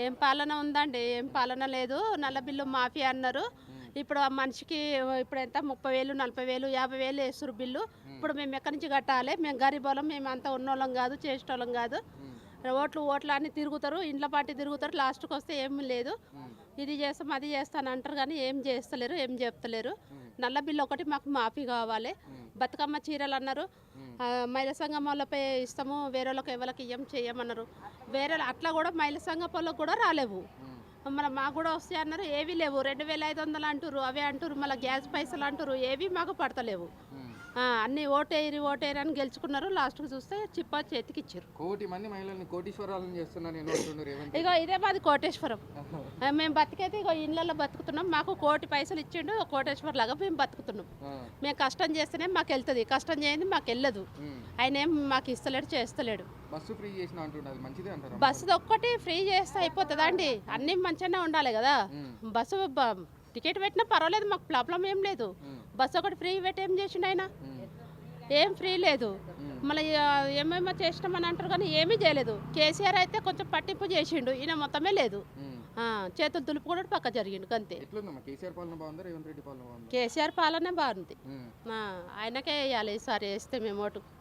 ఏం పాలన ఉందండి? ఏం పాలన లేదు. నల్ల బిల్లు మాఫీ అన్నారు. ఇప్పుడు ఆ మనిషికి ఇప్పుడు ఎంత 30,000, 40,000, 50,000 ఏస్తుర్రు బిల్లు. ఇప్పుడు మేము ఎక్కడి నుంచి కట్టాలి? మేము గరీబోళ్ళం, మేము అంత ఉన్నోళ్ళం కాదు, చేసేటోళ్ళం కాదు. ఓట్లు అని తిరుగుతారు, ఇండ్ల పార్టీ తిరుగుతారు, లాస్ట్కి వస్తే ఏమీ లేదు. ఇది చేస్తాం అది చేస్తాను అంటారు కానీ ఏం చేస్తలేరు, ఏం చెప్తలేరు. నల్ల బిల్లు ఒకటి మాకు మాఫీ కావాలి. బతుకమ్మ చీరలు అన్నారు, మహిళా సంఘం వాళ్ళపై ఇస్తాము, వేరే వాళ్ళకి ఎవరికి చెయ్యమన్నారు. వేరే అట్లా కూడా మహిళా సంఘం వాళ్ళకి కూడా రాలేవు. మన మాకు కూడా వస్తాయి అన్నారు, ఏవీ లేవు. 2,500 అంటారు, అవే అంటారు, మళ్ళీ గ్యాస్ పైసలు అంటారు, ఏవి మాకు పడతలేవు. అన్నీ ఓటేరి అని గెలుచుకున్నారు, లాస్ట్కి చూస్తే చిప్ప చేతికి ఇచ్చారు. కోటి మంది మహిళల్ని కోటీశ్వరాలను చేస్తున్నారు. ఇగో ఇదే మాది కోటేశ్వరం. మేము బతికైతే ఇగో ఇళ్ళల్లో బతుకుతున్నాం. మాకు కోటి పైసలు ఇచ్చిండు, కోటేశ్వర్ లాగా మేము బతుకుతున్నాం. మేము కష్టం చేస్తేనే మాకు వెళ్తుంది, కష్టం చేయండి మాకు వెళ్ళదు. ఆయన ఏం మాకు ఇస్తలేడు, చేస్తలేడు. బస్సు ఫ్రీ చేసిన అంటున్నారు, మంచిదే అంటారు. బస్సు ఒక్కటి ఫ్రీ చేస్తే అయిపోతుందా అండి? అన్నీ మంచిగానే ఉండాలి కదా. బస్సు టికెట్ పెట్టినా పర్వాలేదు, మాకు ప్రాబ్లం ఏం లేదు. బస్సు ఒకటి ఫ్రీ పెట్టి ఏం చేసిండు ఆయన? ఏం ఫ్రీ లేదు. మళ్ళీ ఏమేమో చేసినామని అంటారు కానీ ఏమీ చేయలేదు. కేసీఆర్ అయితే కొంచెం పట్టింపు చేసిండు, ఈయన మొత్తమే లేదు. చేతులు దులుపు కూడా పక్క జరిగిండు అంతే. కేసీఆర్ పాలన బాగుంది. ఆయనకే వేయాలి ఈసారి వేస్తే మేము ఓటు.